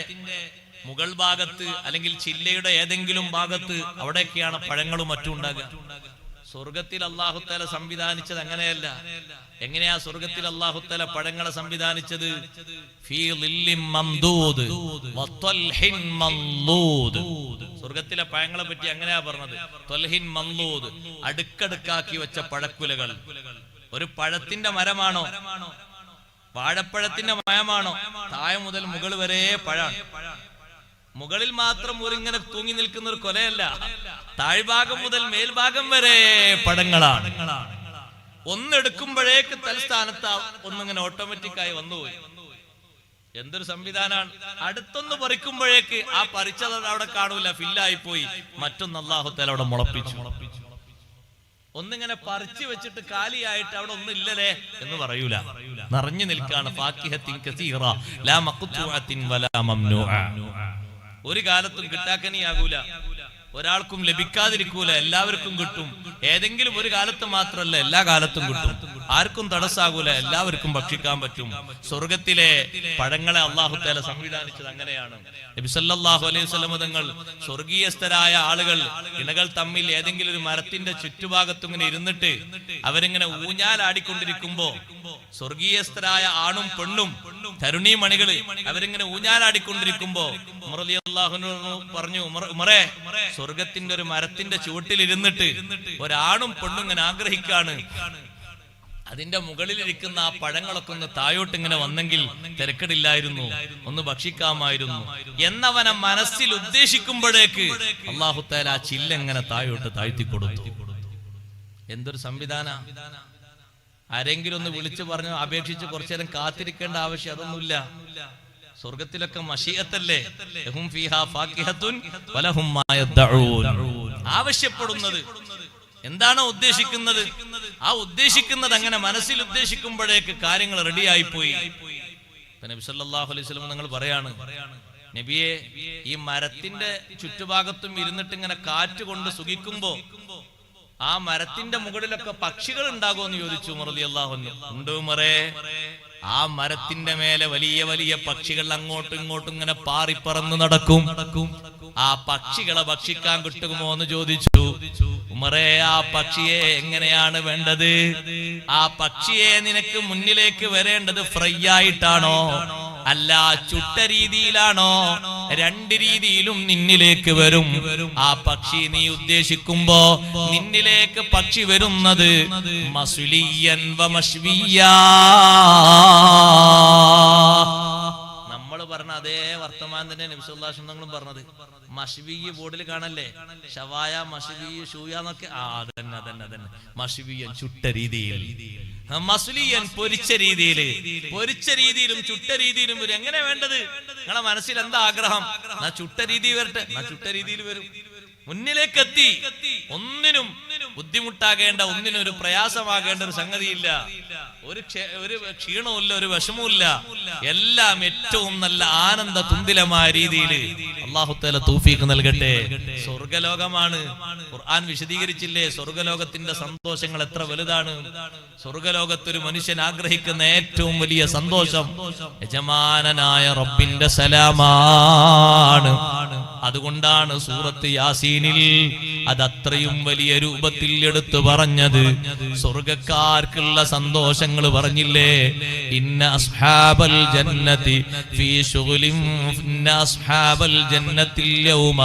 മുകൾ ഭാഗത്ത് അല്ലെങ്കിൽ ചില്ലയുടെ ഏതെങ്കിലും ഭാഗത്ത് അവിടെയൊക്കെയാണ് പഴങ്ങളും മറ്റും ഉണ്ടാകുക. സ്വർഗത്തിൽ അല്ലാഹു തആല സംവിധാനിച്ചത് അങ്ങനെയല്ല. എങ്ങനെയാ സ്വർഗത്തിൽ അല്ലാഹു തആല പഴങ്ങളെ സംവിധാനിച്ചത്? ഫീ ളില്ലിൻ മംദൂദ് വത്വൽഹിൻ മംലൂദ്. സ്വർഗത്തിലെ പഴങ്ങളെ പറ്റി അങ്ങനെയാ പറഞ്ഞത്. ത്വൽഹിൻ മംലൂദ്, അടുക്കടുക്കാക്കി വെച്ച പഴക്കുലകൾ. ഒരു പഴത്തിന്റെ മരമാണോ? വാഴപ്പഴത്തിന്റെ മരമാണോ? താഴെ മുതൽ മുകൾ വരെ പഴമാണ്. മുകളിൽ മാത്രം ഒരിങ്ങനെ തൂങ്ങി നിൽക്കുന്ന ഒരു കൊലയല്ല. താഴ്ഭാഗം മുതൽ മേൽഭാഗം വരെ പഴങ്ങളാണ്. ഒന്നെടുക്കുമ്പോഴേക്ക് തൽസ്ഥാനത്ത് ഒന്നിങ്ങനെ ഓട്ടോമാറ്റിക്കായി വന്നുപോയി. എന്തൊരു സംവിധാനമാണ്! അടുത്തൊന്ന് പറിക്കുമ്പോഴേക്ക് ആ പറിച്ചത് അവിടെ കാണൂല, ഫില്ലായി പോയി. മറ്റൊന്ന് അല്ലാഹു തആല അവിടെ മുളപ്പിച്ചു. ഒന്നിങ്ങനെ പറിച്ചു വെച്ചിട്ട് കാലിയായിട്ട് അവിടെ ഒന്നും ഇല്ലല്ലേ എന്ന് പറയൂല, നിറഞ്ഞു നിൽക്കാണ്. ഫാക്കിഹത്തിൻ കസീറ ലാ മഖ്തൂഅത്തിൻ വലാ മംനൂഅ. ഒരു കാലത്തും കിട്ടാക്കനിയാകൂല, ഒരാൾക്കും ലഭിക്കാതിരിക്കൂല, എല്ലാവർക്കും കിട്ടും. ഏതെങ്കിലും ഒരു കാലത്ത് മാത്രമല്ല, എല്ലാ കാലത്തും കിട്ടും. ആർക്കും തടസ്സാകൂല, എല്ലാവർക്കും ഭക്ഷിക്കാൻ പറ്റും. സ്വർഗത്തിലെ പഴങ്ങളെ അല്ലാഹു തആല സംവിധാനിച്ചത് അങ്ങനെയാണ്. നബി സല്ലല്ലാഹു അലൈഹി വസല്ലം തങ്ങൾ സ്വർഗീയസ്ഥരായ ആളുകൾ ഇണകൾ തമ്മിൽ ഏതെങ്കിലും ഒരു മരത്തിന്റെ ചുറ്റുഭാഗത്തും ഇങ്ങനെ ഇരുന്നിട്ട് അവരിങ്ങനെ ഊഞ്ഞാലാടിക്കൊണ്ടിരിക്കുമ്പോ, സ്വർഗീയസ്ഥരായ ആണും പെണ്ണും തരുണീമണികള് അവരിങ്ങനെ ഊഞ്ഞാലാടിക്കൊണ്ടിരിക്കുമ്പോ ഉമർ റളിയല്ലാഹു അൻഹു പറഞ്ഞു, ഉമറേ, സ്വർഗത്തിന്റെ ഒരു മരത്തിന്റെ ചുവട്ടിൽ ഇരുന്നിട്ട് ഒരാണും പെണ്ണും ഇങ്ങനെ ആഗ്രഹിക്കാണ്, അതിന്റെ മുകളിലിരിക്കുന്ന ആ പഴങ്ങളൊക്കെ ഒന്ന് തായോട്ട് ഇങ്ങനെ വന്നെങ്കിൽ തിരക്കടില്ലായിരുന്നു, ഒന്ന് ഭക്ഷിക്കാമായിരുന്നു എന്നവനെ മനസ്സിൽ ഉദ്ദേശിക്കുമ്പോഴേക്ക് അല്ലാഹു തആല ആ ചില്ലെങ്ങനെ തായോട്ട് താഴ്ത്തി കൊടുത്തു. എന്തൊരു സംവിധാന! ആരെങ്കിലും ഒന്ന് വിളിച്ചു പറഞ്ഞു അപേക്ഷിച്ച് കുറച്ചു നേരം കാത്തിരിക്കേണ്ട ആവശ്യം അതൊന്നുമില്ല. സ്വർഗത്തിലൊക്കെ മശീഅത്തല്ലേ. ലഹും ഫീഹാ ഫാക്കിഹത്തുൻ വലഹും മാ യദ്ദഊൻ. ആവശ്യപ്പെടുന്നത് എന്താണോ ഉദ്ദേശിക്കുന്നത്, ആ ഉദ്ദേശിക്കുന്നത് അങ്ങനെ മനസ്സിൽ ഉദ്ദേശിക്കുമ്പോഴേക്ക് കാര്യങ്ങൾ റെഡിയായി പോയി. നബി സല്ലല്ലാഹു അലൈഹി വസല്ലം നിങ്ങൾ പറയാണ്, നബിയെ, ഈ മരത്തിന്റെ ചുറ്റുഭാഗത്തും ഇരുന്നിട്ട് ഇങ്ങനെ കാറ്റ് കൊണ്ട് സുഖിക്കുമ്പോ ആ മരത്തിന്റെ മുകളിലൊക്കെ പക്ഷികൾ ഉണ്ടാകുമെന്ന് ചോദിച്ചു ഉമർ റളിയല്ലാഹു അൻഹു. ഉണ്ട് ഉമറേ, ആ മരത്തിന്റെ മേലെ വലിയ വലിയ പക്ഷികൾ അങ്ങോട്ടും ഇങ്ങോട്ടും ഇങ്ങനെ പാറിപ്പറന്ന് നടക്കും. ആ പക്ഷികളെ ഭക്ഷിക്കാൻ കിട്ടുമോ എന്ന് ചോദിച്ചു. ഉമറേ, ആ പക്ഷിയെ എങ്ങനെയാണ് വേണ്ടത്? ആ പക്ഷിയെ നിനക്ക് മുന്നിലേക്ക് വരേണ്ടത് ഫ്രൈ ആയിട്ടാണോ, അല്ല ചുട്ട രീതിയിലാണോ? രണ്ട് രീതിയിലും നിന്നിലേക്ക് വരും. ആ പക്ഷി നീ ഉദ്ദേശിക്കുമ്പോ നിന്നിലേക്ക് പക്ഷി വരുന്നത് മസ്ലിയൻ വമശ്വിയാ. നമ്മൾ പറഞ്ഞ അതേ വർത്തമാനം തന്നെ നബി സല്ലല്ലാഹു അലൈഹി വസല്ലം പറഞ്ഞത്. മശ്വിയ ബോർഡിൽ കാണല്ലേ, ഷവായ മശ്വിയ ഷൂയ എന്നൊക്കെ. അതന്നെ മശ്വിയൻ ചുട്ട രീതിയിൽ, മസ്ലിയൻ പൊരിച്ച രീതിയില്. പൊരിച്ച രീതിയിലും ചുട്ട രീതിയിലും വരും. എങ്ങനെ വേണ്ടത്? നിങ്ങളെ മനസ്സിൽ എന്താ ആഗ്രഹം? ചുട്ട രീതി വരട്ടെ, ചുട്ട രീതിയിൽ വരും. മുന്നിലേക്ക് എത്തി. ഒന്നിനും ബുദ്ധിമുട്ടാകേണ്ട, ഒന്നിനും ഒരു പ്രയാസമാകേണ്ട ഒരു സംഗതിയില്ല. ഒരു ക്ഷീണവുമില്ല, ഒരു വിഷമവുമില്ല. എല്ലാം ഏറ്റവും നല്ല ആനന്ദ തുന്തിലമായ രീതിയിൽ അല്ലാഹു തആല തൗഫീഖ് നൽകട്ടെ. സ്വർഗലോകമാണ്. ഖുർആൻ വിശദീകരിച്ചില്ലേ സ്വർഗലോകത്തിന്റെ സന്തോഷങ്ങൾ എത്ര വലുതാണ്. സ്വർഗലോകത്തൊരു മനുഷ്യൻ ആഗ്രഹിക്കുന്ന ഏറ്റവും വലിയ സന്തോഷം യജമാനനായ റബ്ബിന്റെ സലാമാണ്. അതുകൊണ്ടാണ് സൂറത്ത് യാസീനിൽ അതത്രയും വലിയ രൂപത്തിൽ എടുത്തു പറഞ്ഞത് സ്വർഗക്കാർക്കുള്ള സന്തോഷങ്ങൾ പറഞ്ഞില്ലേ? ഇന്ന അസ്ഹാബൽ ജന്നതി ഫീ ശുഗ്ലിൻ ഇന്ന അസ്ഹാബൽ ജന്നത്തിൽ യൗമ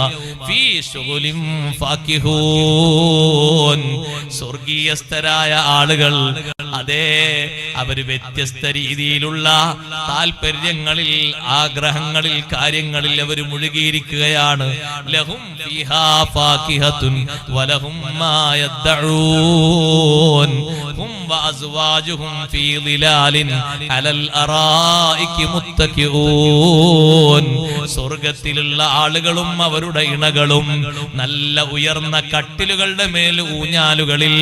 ഫീ ശുഗ്ലിൻ ഫാകിഹൂൻ. സ്വർഗീയസ്ഥരായ ആളുകൾ അതേ അവര് വ്യത്യസ്ത രീതിയിലുള്ള താല്പര്യങ്ങളിൽ, ആഗ്രഹങ്ങളിൽ, കാര്യങ്ങളിൽ അവർ മുഴുകിയിരിക്കുകയാണ്. ലഹും ഫീഹാ ഫാകിഹത്തുൻ വലഹും മാ യദ്ദഊൻ ഹും വഅസ്വാജുഹും ഫീ ളിലാലിൻ അലൽ അറായികി മുത്തഖിഊൻ. സ്വർഗ്ഗത്തിലുള്ള ആളുകളും അവരുടെ ഇണകളും നല്ല ഉയർന്ന കട്ടിലുകളുടെ മേൽ ഊഞ്ഞാലുകളിൽ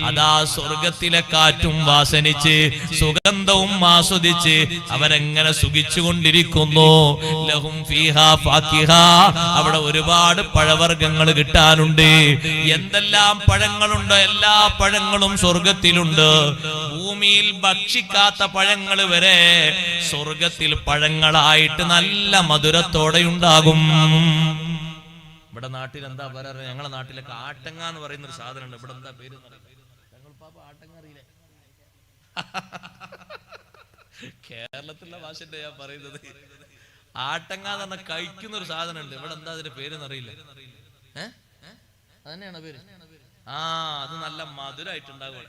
അതാ സ്വർഗ്ഗത്തിലെ കാറ്റും വാസനിച്ച് സുഗന്ധവും ആസ്വദിച്ച് അവരെങ്ങനെ സുഖിച്ചുകൊണ്ടിരിക്കുന്നു. ലഹും ഫീഹാ ഫാകിഹ, അവിടെ ഒരുപാട് പഴവർഗ്ഗങ്ങൾ കിട്ടാനുണ്ട്. എന്തെല്ലാം പഴങ്ങളുണ്ടോ എല്ലാ പഴങ്ങളും സ്വർഗത്തിലുണ്ട്. ഭൂമിയിൽ ഭക്ഷിക്കാത്ത പഴങ്ങൾ വരെ സ്വർഗത്തിൽ പഴങ്ങളായിട്ട് നല്ല മധുരത്തോടെ ഉണ്ടാകും. ഇവിടെ നാട്ടിൽ എന്താ പറയാറ്? ഞങ്ങളുടെ നാട്ടിലൊക്കെ ആട്ടങ്ങ എന്ന് പറയുന്ന ഒരു സാധനം ഉണ്ട്. ഇവിടെ എന്താ പേര്? ഞങ്ങൾ പാപ്പ ആട്ടങ്ങ അറിയില്ലേ? കേരളത്തിലുള്ള ഭാഷന്റെ ഞാൻ പറയുന്നത്. ആട്ടങ്ങ എന്ന് പറഞ്ഞാൽ കഴിക്കുന്ന ഒരു സാധനം ഉണ്ട്. ഇവിടെ എന്താ അതിന്റെ പേരെന്ന് അറിയില്ല. അതന്നെയാണ് പേര്. അത് നല്ല മധുരമായിട്ടുണ്ടാകും.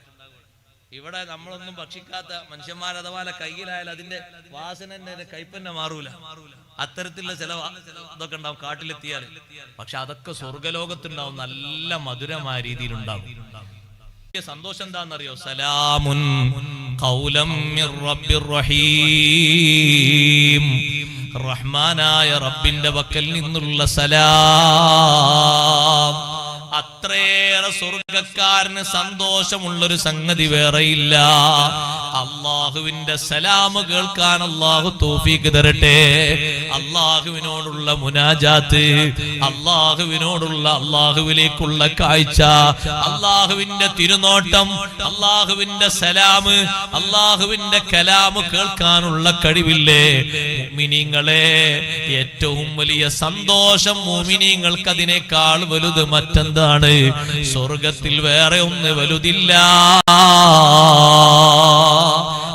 ഇവിടെ നമ്മളൊന്നും ഭക്ഷിക്കാത്ത മനുഷ്യന്മാർ അഥവാ കയ്യിലായാലും അതിന്റെ വാസന കയ്പന്നെ മാറൂല. അത്തരത്തിലുള്ള ചില ഇതൊക്കെ ഉണ്ടാവും കാട്ടിലെത്തിയാൽ. പക്ഷെ അതൊക്കെ സ്വർഗലോകത്തുണ്ടാവും, നല്ല മധുരമായ രീതിയിലുണ്ടാവും. സന്തോഷം എന്താണെന്നറിയോ? സലാമുൻ ഖൗലം മിർ റബ്ബിർ റഹീം. റഹ്മാനായ റബ്ബിന്റെ പക്കൽ നിന്നുള്ള സലാം. അത്രയേറെ സ്വർഗക്കാരന് സന്തോഷമുള്ളൊരു സംഗതി വേറെയില്ല. അള്ളാഹുവിന്റെ സലാം കേൾക്കാൻ അള്ളാഹു തൗഫീഖ് തരട്ടെ. അള്ളാഹുവിനോടുള്ള മുനാജാത്ത്, അള്ളാഹുവിനോടുള്ള അള്ളാഹുവിലേക്കുള്ള കാഴ്ച, അള്ളാഹുവിന്റെ തിരുനോട്ടം, അള്ളാഹുവിന്റെ സലാം, അള്ളാഹുവിന്റെ കലാം കേൾക്കാനുള്ള കഴിവില്ലേ മുഅ്മിനീങ്ങളെ? ഏറ്റവും വലിയ സന്തോഷം മുഅ്മിനീങ്ങൾക്ക് അതിനേക്കാൾ വലുത് മറ്റെന്താണ്? സ്വർഗത്തിൽ വേറെ ഒന്ന് വലുതില്ല.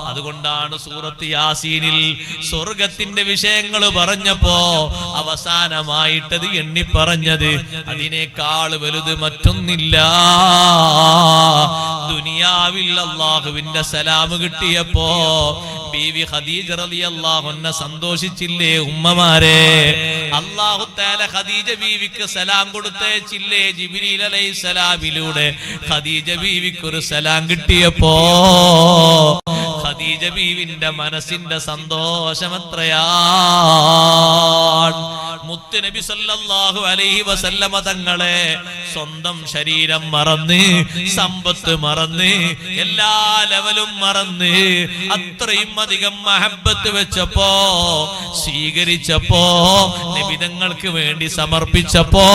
അതുകൊണ്ടാണ് സൂറത്ത് യാസീനിൽ സ്വർഗത്തിന്റെ വിഷയങ്ങൾ പറഞ്ഞപ്പോ അവസാനമായിട്ടത് എണ്ണി പറഞ്ഞത് അതിനേക്കാൾ വലുത് മറ്റൊന്നില്ല. ദുനിയാവിൽ അല്ലാഹുവിന്റെ സലാം കിട്ടിയപ്പോ ബീവി ഖദീജ റളിയല്ലാഹു അൻഹ സന്തോഷിച്ചില്ലേ ഉമ്മമാരെ? അല്ലാഹു തആല ഖദീജ ബീവിക്ക് സലാം കൊടുത്തേച്ചില്ലേ? ജിബ്രീൽ അലൈഹിസ്സലാമിലൂടെ ഖദീജ ബീവിക്ക് ഒരു സലാം കിട്ടിയപ്പോ ഖദീജ ബീവിന്റെ മനസ്സിന്റെ സന്തോഷം എത്രയാണ്! മുത്ത് നബി സല്ലല്ലാഹു അലൈഹി വസല്ലമ തങ്ങളെ സ്വന്തം ശരീരം മറന്ന്, സമ്പത്ത് മറന്ന്, എല്ലാ ലെവലും മറന്ന് അത്രയും അധികം മഹബത്ത് വെച്ചപ്പോ, സ്വീകരിച്ചപ്പോ, നബി തങ്ങൾക്ക് വേണ്ടി സമർപ്പിച്ചപ്പോ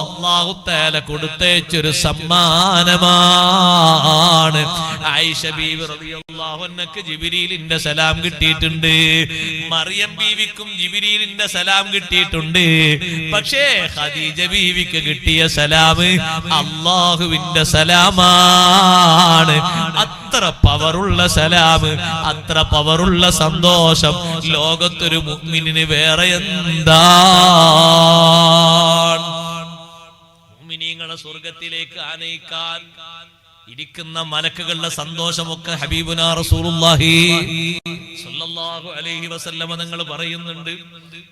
അല്ലാഹു തആല കൊടുത്തേച്ചൊരു സമ്മാനമാണ്. ആയിഷ ബീവി റളിയല്ലാഹു അൻഹക്ക് ജിബ്രീലിന്റെ സലാം കിട്ടിയിട്ടുണ്ട്. മറിയം ബീവിക്കും ജിബ്രീലിന്റെ സലാം കിട്ടിയിട്ടുണ്ട്. പക്ഷേ ഖദീജ ബീവിക്ക് കിട്ടിയ സലാം അല്ലാഹുവിന്റെ സലാമാണ്. അത്ര പവറുള്ള സലാം, അത്ര പവറുള്ള സന്തോഷം ലോകത്തൊരു മുഅ്മിനിന് വേറെ എന്താണ്? മുഅ്മിനീങ്ങളെ സ്വർഗത്തിലേക്ക് ആനയിക്കാൻ ഇരിക്കുന്ന മലക്കുകളുടെ സന്തോഷമൊക്കെ ഹബീബുനാ റസൂലുള്ളാഹി സ്വല്ലല്ലാഹു അലൈഹി വസല്ലമ തങ്ങൾ പറയുന്നുണ്ട്.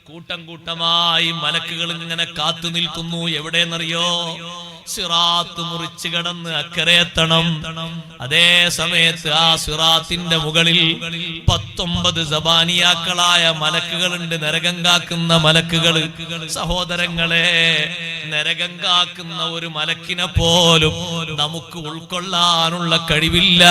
കൂട്ടം കൂട്ടമായി മലക്കുകൾ ഇങ്ങനെ കാത്തു നിൽക്കുന്നു. എവിടെയെന്നറിയോ? സിറാത്ത് മുറിച്ചു കടന്ന് അക്കരെ എത്തണം. അതേ സമയത്ത് ആ സിറാത്തിന്റെ മുകളിൽ 19 സബാനിയാക്കളായ മലക്കുകളുണ്ട്, നരകം കാക്കുന്ന മലക്കുകൾ. സഹോദരങ്ങളെ, നരകം കാക്കുന്ന ഒരു മലക്കിനെ പോലും നമുക്ക് ഉൾക്കൊള്ളാനുള്ള കഴിവില്ല.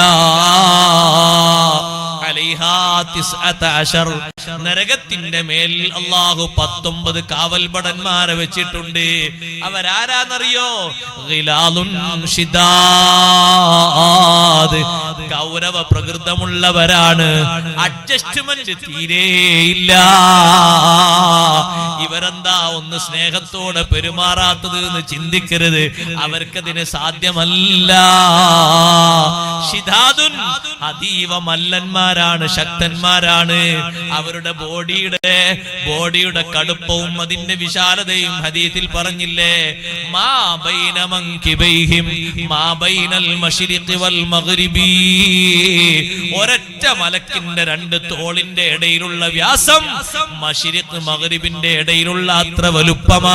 നരകത്തിന്റെ മേൽ അല്ലാഹു 19 കാവൽഭടന്മാരെ വെച്ചിട്ടുണ്ട്. അവരാരാന്നറിയോ? ഗൗരവ പ്രകൃതമുള്ളവരാണ്. അഡ്ജസ്റ്റ്മെന്റ് തീരെയില്ല. ഇവരെന്താ ഒന്ന് സ്നേഹത്തോടെ പെരുമാറാൻ മാറാത്തത് എന്ന് ചിന്തിക്കരുത്. അവർക്കതിന് സാധ്യമല്ല. ശിദാദുൻ അതീവ മല്ലന്മാരാണ്, ശക്തന്മാരാണ്. അവരുടെ ബോഡിയുടെ കടുപ്പവും അതിന്റെ വിശാലതയും ഹദീസിൽ പറഞ്ഞില്ലേ, മാ ബൈന മൻകിബൈഹിം മാ ബൈനൽ മശ്രിഖി വൽ മഗ്രിബി. ഒരൊറ്റ മലക്കിന്റെ രണ്ട് തോളിന്റെ ഇടയിലുള്ള വ്യാസം മശ്രിഖ് മഗ്രിബിന്റെ ഇടയിലുള്ള അത്ര വലുപ്പമാണ്.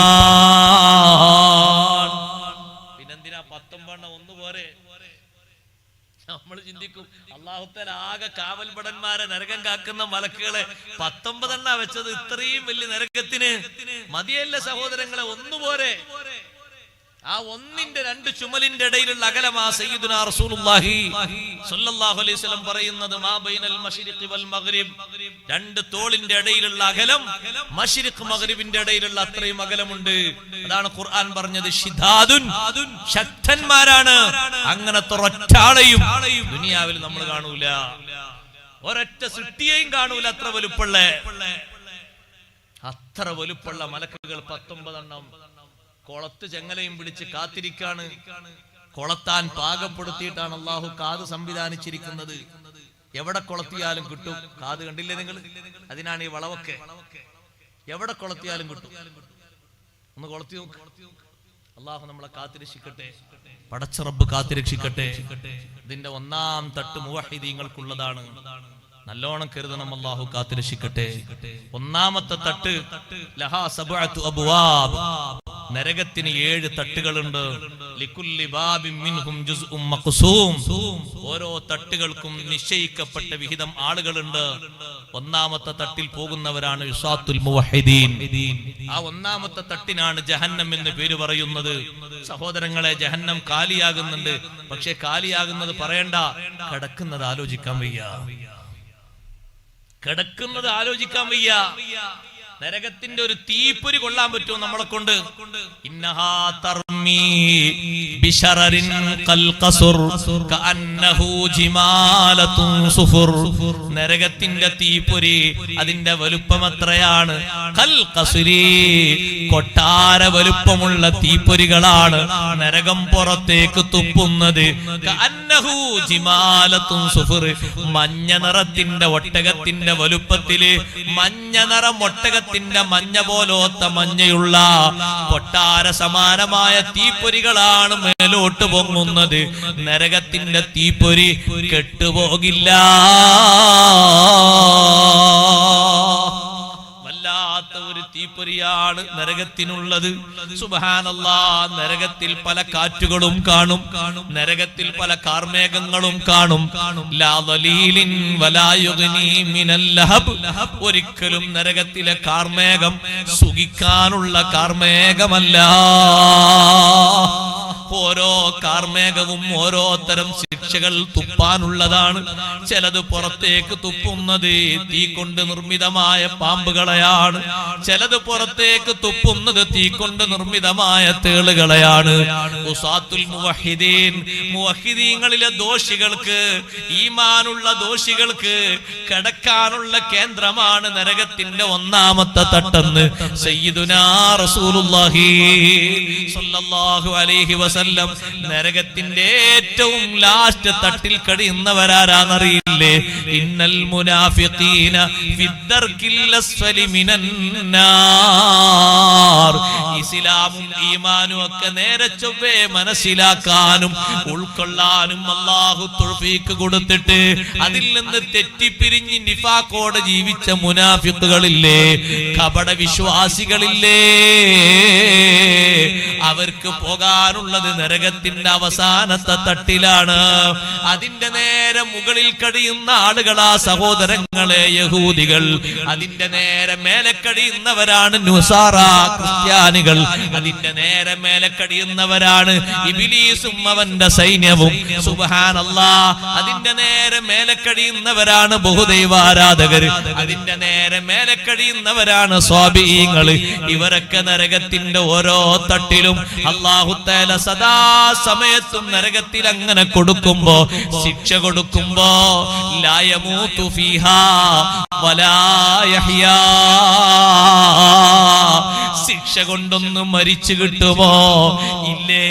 പിന്നെന്തിനാ 19 ഒന്നുപോലെ? നമ്മൾ ചിന്തിക്കും അല്ലാഹു തആല ആകെ കാവൽഭടന്മാരെ നരകം കാക്കുന്ന മലക്കുകളെ 19 വെച്ചത് ഇത്രയും വലിയ നരകത്തിന് മതിയല്ല സഹോദരങ്ങളെ? ഒന്നുപോലെ. ആ ഒന്നിന്റെ രണ്ട് ചുമലിന്റെ ഇടയിലുള്ള അകലമാ സയ്യിദുനാ റസൂലുള്ളാഹി സ്വല്ലല്ലാഹു അലൈഹി വസല്ലം പറയുന്നത്, മാ ബൈനൽ മശ്രിഖി വൽ മഗ്രിബ്. രണ്ട് തോളിന്റെ ഇടയിലുള്ള അകലം മശ്രിഖ് മഗ്രിബിന്റെ ഇടയിലുള്ള അത്രയും അകലമുണ്ട്. അതാണ് ഖുർആൻ പറഞ്ഞത് ശിദാദുൻ, ശക്തന്മാരാണ്. അങ്ങനത്തെ ഒരൊറ്റാളെയും ദുനിയാവിൽ നമ്മൾ കാണൂല, ഒരൊറ്റ സൃഷ്ടിയെയും കാണൂല അത്ര വലുപ്പുള്ള മലക്കുകൾ 19 കൊളത്ത് ചെങ്ങലയും പിടിച്ച് കാത്തിരിക്കാണ്. കൊളത്താൻ പാകപ്പെടുത്തിയിട്ടാണ് അള്ളാഹു കാത് സംവിധാനിച്ചിരിക്കുന്നത്. എവിടെ കൊളത്തിയാലും കിട്ടും. കാത് കണ്ടില്ലേ നിങ്ങൾ? അതിനാണ് ഈ വളവൊക്കെ. എവിടെ കൊളത്തിയാലും കിട്ടും. ഒന്ന് കൊളത്തി നോക്ക്. അള്ളാഹു നമ്മളെ കാത്തിരക്ഷിക്കട്ടെ, പടച്ച റബ്ബ് കാത്തിരക്ഷിക്കട്ടെ. ഇതിന്റെ 1-ാം തട്ട് മുവഹിദീങ്ങൾക്കുള്ളതാണ്. നല്ലോണം കരുതണം. അല്ലാഹു കാത്തിരക്ഷിക്കട്ടെ. 1-ാമത്തെ തട്ട് ലഹാ സബ്അതു അബ്വാബ്. നരകത്തിന് 7 തട്ടുകളുണ്ട്. ലികുല്ലി ബാബിൻ മിൻഹും ജുസ്ഉം മഖ്സൂം. ഓരോ തട്ടുകൾക്കും നിശ്ചയിക്കപ്പെട്ട വിഹിതം ആളുകളുണ്ട്. 1-ാമത്തെ തട്ടിൽ പോകുന്നവരാണ് ഇസാത്തുൽ മുവഹിദീൻ. ആ 1-ാമത്തെ തട്ടിനാണ് ജഹന്നം എന്ന് പേര് പറയുന്നത്. സഹോദരങ്ങളെ, ജഹന്നം കാലിയാകുന്നുണ്ട്. പക്ഷെ കാലിയാകുന്നത് പറയണ്ട, കിടക്കുന്നത് ആലോചിക്കാൻ വയ്യ. കിടക്കുന്നത് ആലോചിക്കാൻ വയ്യ. നരകത്തിന്റെ ഒരു തീപ്പൊരി കൊള്ളാൻ പറ്റുമോ നമ്മളെ കൊണ്ട്? ഇന്നഹാ തർമീ ബിശറരിൻ ഖൽഖസുർ കഅന്നഹു ജിമാലത്തുൻ സുഫുർ. നരകത്തിന്റെ തീപ്പൊരി അതിന്റെ വലുപ്പം എത്രയാണ്? ഖൽഖസുരി, കൊട്ടാര വലുപ്പമുള്ള തീപ്പൊരികളാണ് നരകം പുറത്തേക്ക് തുപ്പുന്നത്. കഅന്നഹു ജിമാലത്തുൻ സുഫുർ, മഞ്ഞ നിറത്തിന്റെ ഒട്ടകത്തിന്റെ വലുപ്പത്തില്. മഞ്ഞ നിറം ഒട്ടകത്തിന്റെ മഞ്ഞ പോലോത്ത മഞ്ഞയുള്ള കൊട്ടാര സമാനമായ തീപ്പൊരികളാണ് മേലോട്ട് പൊങ്ങുന്നത്. നരകത്തിന്റെ തീപ്പൊരി കെട്ടുപോകില്ല. ഒരു തീപ്പൊരിയാണ് നരകത്തിനുള്ളത്. സുബ്ഹാനല്ലാഹ്. നരകത്തിൽ പല കാറ്റുകളും കാണും, നരകത്തിൽ പല കാർമേഘങ്ങളും കാണും. ലാ ദലീലിൻ വലാ യുഗ്നി മിനൽ ലഹബ്. ഒരിക്കലും നരകത്തിലെ കാർമേഘം സുഖിക്കാനുള്ള കാർമേഘമല്ല. ഓരോ കാർമേഘവും ഓരോ തരം ശിക്ഷകൾ തുപ്പാനുള്ളതാണ്. ചിലത് പുറത്തേക്ക് തുപ്പുന്നത് തീ കൊണ്ട് നിർമ്മിതമായ പാമ്പുകളെയാണ്. ചിലത് പുറത്തേക്ക് തുപ്പുന്നത് തീ കൊണ്ട് നിർമ്മിതമായ തേളുകളെയാണ്. ഉസാത്തുൽ മുവഹിദീൻ, മുവഹിദീങ്ങളിലെ ദോഷികൾക്ക്, ഈമാനുള്ള ദോഷികൾക്ക് കിടക്കാനുള്ള കേന്ദ്രമാണ് നരകത്തിന്റെ 1-ാമത്തെ തട്ടെന്ന് സയ്യിദുനാ റസൂലുള്ളാഹി സ്വല്ലല്ലാഹു അലൈഹി വസല്ലം. നരകത്തിന്റെ ഏറ്റവും ലാസ്റ്റ് തട്ടിൽ കഴിയുന്നവരാരാന്നറിയില്ലേ? ഇന്നൽ മുനാഫിഖീന ഫിദ്ദർകിൽ അസ്ഫലി മിനൻ നാർ. ഇസ്ലാമും ഈമാനും ഒക്കെ നേരെ ചൊവ്വേ മനസ്സിലാക്കാനും ഉൾക്കൊള്ളാനും അല്ലാഹു തൗഫീഖ് കൊടുത്തിട്ട് അതിൽ നിന്ന് തെറ്റിപ്പിരിഞ്ഞ് നിഫാഖോടെ ജീവിച്ച മുനാഫിഖുകളില്ലേ, കപട വിശ്വാസികളില്ലേ, അവർക്ക് പോകാനുള്ളത് നരകത്തിന്റെ അവസാനത്തെ തട്ടിലാണ്. അതിന്റെ നേരെ മുകളിൽ കഴിയുന്ന ആളുകളാ സഹോദരങ്ങളെ യഹൂദികൾ. അതിന്റെ നേരെ മേലെ കഴിയുന്നവരാണ് നുസാറ, ക്രിസ്ത്യാനികൾ. അതിന്റെ നേരെ മേലെ കഴിയുന്നവരാണ് ഇബ്ലീസും അവന്റെ സൈന്യവും. സുബ്ഹാനല്ലാഹ്. അതിന്റെ നേരെ മേലെ കഴിയുന്നവരാണ് ബഹുദൈവാരാധകർ. അതിന്റെ നേരെ മേലെ കഴിയുന്നവരാണ് സ്വാബീങ്ങൾ. ഇവരൊക്കെ നരകത്തിന്റെ ഓരോ തട്ടിലും അല്ലാഹു തആല സദാ സമയത്തും നരകത്തിൽ അങ്ങനെ കൊടുക്കുമ്പോ, ശിക്ഷ കൊടുക്കുമ്പോ ലാ യമൂതു ഫീഹാ വലാ യഹ്യാ, ശിക്ഷ കൊണ്ടൊന്നും മരിച്ചു കിട്ടുമോ? ഇല്ലേ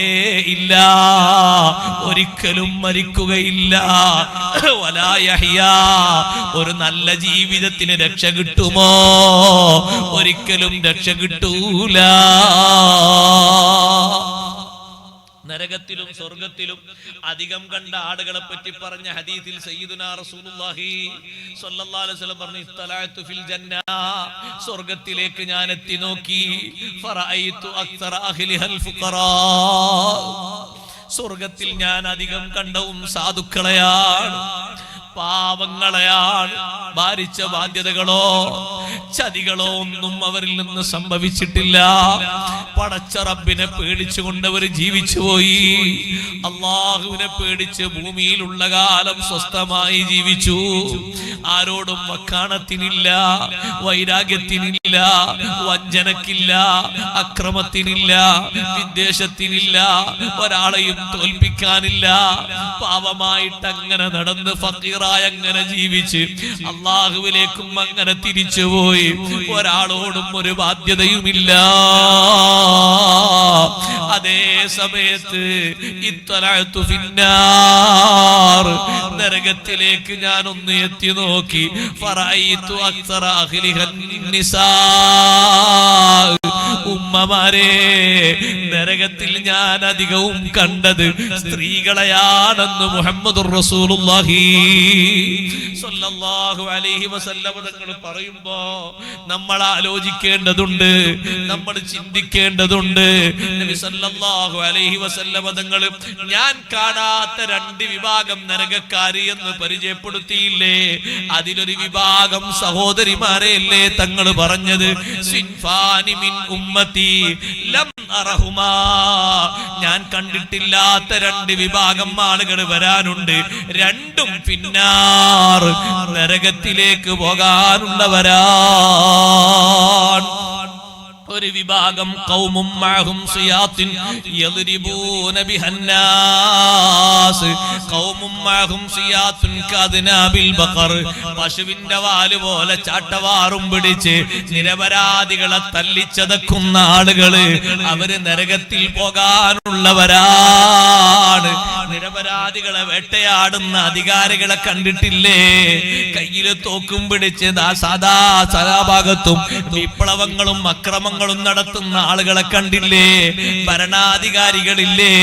ഇല്ല, ഒരിക്കലും മരിക്കുകയില്ല. വലാ യഹ്യാ, ഒരു നല്ല ജീവിതത്തിന് രക്ഷ കിട്ടുമോ? ഒരിക്കലും രക്ഷ കിട്ടൂല. നരകത്തിലും സ്വർഗത്തിലും അധികം കണ്ട ആളുകളെ പറ്റി പറഞ്ഞ ഹദീസിൽ സയ്യിദുനാ റസൂലുള്ളാഹി സ്വല്ലല്ലാഹു അലൈഹി വസല്ലം പറഞ്ഞു, ഇത്തലഅതു ഫിൽ ജന്ന, സ്വർഗത്തിലേക്ക് ഞാൻ എത്തി നോക്കി, ഫറഅയ്തു അക്സറ അഹ്ലിഹൽ ഫുഖറാ, സ്വർഗത്തിൽ ഞാൻ അധികം കണ്ടവും സാധുക്കളെയാണ്, പാവങ്ങളെയാണ്. ഭാരിച്ച ബാധ്യതകളോ ചതികളോ ഒന്നും അവരിൽ നിന്ന് സംഭവിച്ചിട്ടില്ല. പടച്ച റബ്ബിനെ പേടിച്ചുകൊണ്ട് അവർ ജീവിച്ചുപോയി. അള്ളാഹുവിനെ പേടിച്ച് ഭൂമിയിലുള്ള കാലം സ്വസ്ഥമായി ജീവിച്ചു. ആരോടും വക്കാണത്തിനില്ല, വൈരാഗ്യത്തിനില്ല, വഞ്ചനക്കില്ല, അക്രമത്തിനില്ല, വിദ്വേഷത്തിനില്ല, ഒരാളെയും തോൽപ്പിക്കാനില്ല. പാവമായിട്ട് അങ്ങനെ നടന്ന് ഫക്കീറായി അങ്ങനെ ജീവിച്ച് അള്ളാഹുവിലേക്കും അങ്ങനെ തിരിച്ചുപോയി. ഒരാളോടും ഒരു ബാധ്യതയുമില്ല. അതേ സമയത്ത് ഇത്തലഅതു ഫിന്നാർ, നരകത്തിലേക്ക് ഞാൻ ഒന്ന് എത്തി നോക്കി, ഫറഅയ്തു അക്സറ അഹ്ലിഹൻ നിസാ, ഉമ്മമാരെ, നരകത്തിൽ ഞാൻ അധികവും കണ്ടത് സ്ത്രീകളെയാണെന്ന് മുഹമ്മദുർ റസൂലുള്ളാഹി സ്വല്ലല്ലാഹു അലൈഹി വസല്ലം തങ്ങൾ പറയുമ്പോ നമ്മൾ ആലോചിക്കേണ്ടതുണ്ട്, നമ്മൾ ചിന്തിക്കേണ്ടതുണ്ട്. നബി സല്ലല്ലാഹു അലൈഹി വസല്ലം തങ്ങൾ ഞാൻ കാണാത്ത രണ്ട് വിഭാഗം നരകക്കാരി എന്ന് പരിചയപ്പെടുത്തിയില്ലേ? അതിലൊരു വിഭാഗം സഹോദരിമാരെയല്ലേ തങ്ങൾ പറഞ്ഞത്? സിൻഫാനി മിൻ ഉമ്മത്തി ലം അറഹുമാ, ഞാൻ കണ്ടിട്ടില്ലാത്ത രണ്ട് വിഭാഗം ആളുകൾ വരാനുണ്ട്. രണ്ടും പിന്നാർ, നരകത്തിലേക്ക് പോകാനുള്ളവരാണ്. ഒരു വിഭാഗം ഖൗമും മഅഹും സിയാത്തിൻ യദ്രിബൂന ബിഹന്നാസ്, ഖൗമും മഅഹും സിയാത്തുൻ കദ്നാബിൽ ബഖർ, പശുവിന്റെ വാല് പോലെ ചാട്ടവാറും പിടിച്ച് നിരപരാധികളെ തല്ലിച്ചതക്കുന്ന ആളുകള്, അവര് നരകത്തിൽ പോകാനുള്ളവരാണ്. നിരപരാധികളെ വേട്ടയാടുന്ന അധികാരികളെ കണ്ടിട്ടില്ലേ? കയ്യില് തോക്കും പിടിച്ച് സാദാ ഭാഗത്തും വിപ്ലവങ്ങളും അക്രമങ്ങളും നടത്തുന്ന ആളുകളെ കണ്ടില്ലേ? ഭരണാധികാരികളില്ലേ?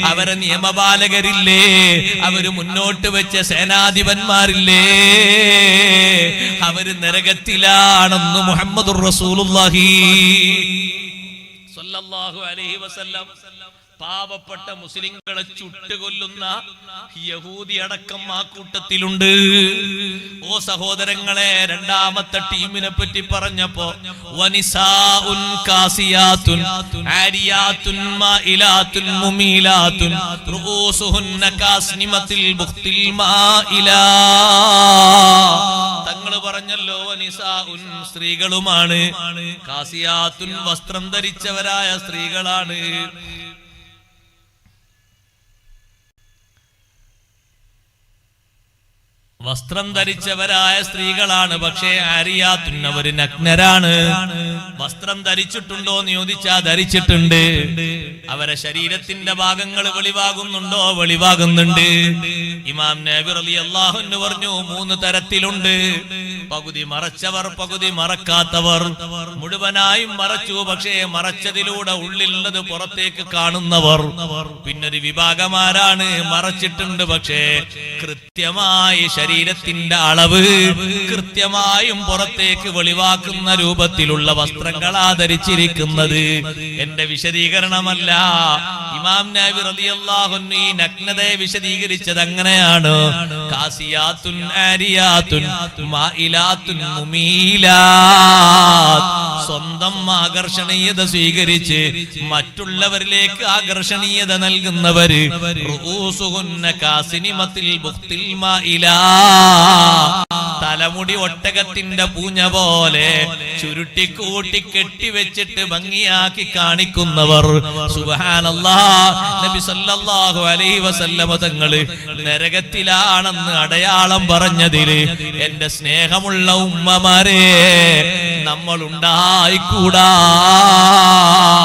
അവരെ നിയമപാലകരില്ലേ? അവര് മുന്നോട്ട് വെച്ച സേനാധിപന്മാരില്ലേ? അവര് നരകത്തിലാണെന്ന് മുഹമ്മദുർ റസൂലുള്ളാഹി സ്വല്ലല്ലാഹു അലൈഹി വസല്ലം പാവപ്പെട്ട മുസ്ലിങ്ങളെ ചുട്ടുകൊല്ലുന്ന യഹൂദി അടക്കം ആ കൂട്ടത്തിലുണ്ട്. ഓ സഹോദരങ്ങളെ, രണ്ടാമത്തെ ടീമിനെ പറ്റി പറഞ്ഞപ്പോ വനിസാഉൻ കാസിയാത്തുൻ ആരിയാത്തുൻ മായിലാത്തുൻ മുമീലാത്തുൻ റൂസുഹുന്ന കാസ്നിമത്തിൽ ബുഖ്തിൽ മായിലാ, തങ്ങൾ പറഞ്ഞല്ലോ വനിസാഉൻ സ്ത്രീകളുമാണ്, കാസിയാത്തുൻ വസ്ത്രം ധരിച്ചവരായ സ്ത്രീകളാണ്. വസ്ത്രം ധരിച്ചവരായ സ്ത്രീകളാണ്. പക്ഷേ ആരിയാത്തുൻ, അവര് നഗ്നരാണ്. വസ്ത്രം ധരിച്ചിട്ടുണ്ടോ എന്ന് ചോദിച്ചാ ധരിച്ചിട്ടുണ്ട്. അവരെ ശരീരത്തിന്റെ ഭാഗങ്ങൾ വെളിവാകുന്നുണ്ടോ? വെളിവാകുന്നുണ്ട്. ഇമാം നബി റളിയല്ലാഹു അൻഹു പറഞ്ഞു, 3 തരത്തിലുണ്ട്. പകുതി മറച്ചവർ, പകുതി മറക്കാത്തവർ. മുഴുവനായും മറച്ചു, പക്ഷേ മറച്ചതിലൂടെ ഉള്ളിലുള്ളത് പുറത്തേക്ക് കാണുന്നവർ. പിന്നൊരു വിഭാഗമാരാണ് മറച്ചിട്ടുണ്ട്, പക്ഷേ കൃത്യമായി ശരീരത്തിന്റെ അളവ് കൃത്യമായും പുറത്തേക്ക് വെളിവാക്കുന്ന രൂപത്തിലുള്ള വസ്ത്രങ്ങളാ ധരിച്ചിരിക്കുന്നത്. എന്റെ വിശദീകരണമല്ല. ഇമാം നബി റളിയല്ലാഹു അൻഹു ഈ നഗ്നതയെ വിശദീകരിച്ചത് അങ്ങനെയാണ്. കാസിയാത്തുൻ ആരിയാത്തുൻ മായിലാത്തുൻ മുമീലാത്ത്, സ്വന്തം ആകർഷണീയത സ്വീകരിച്ച് മറ്റുള്ളവരിലേക്ക് ആകർഷണീയത നൽകുന്നവര്. റൂസുഹുന്ന കാസിനിമത്തിൽ ബുഖ്തിൽ മായിലാ, തലമുടി ഒട്ടകത്തിന്റെ പൂഞ്ഞ പോലെ ചുരുട്ടിക്കൂട്ടി കെട്ടിവെച്ചിട്ട് ഭംഗിയാക്കി കാണിക്കുന്നവർ സുബ്ഹാനല്ലാഹ്. നബി സല്ലല്ലാഹു അലൈഹി വസല്ലമ തങ്ങള് നരകത്തിലാണെന്ന് അടയാളം പറഞ്ഞതില് എന്റെ സ്നേഹമുള്ള ഉമ്മമാരെ നമ്മൾ ഉണ്ടായിക്കൂടാ.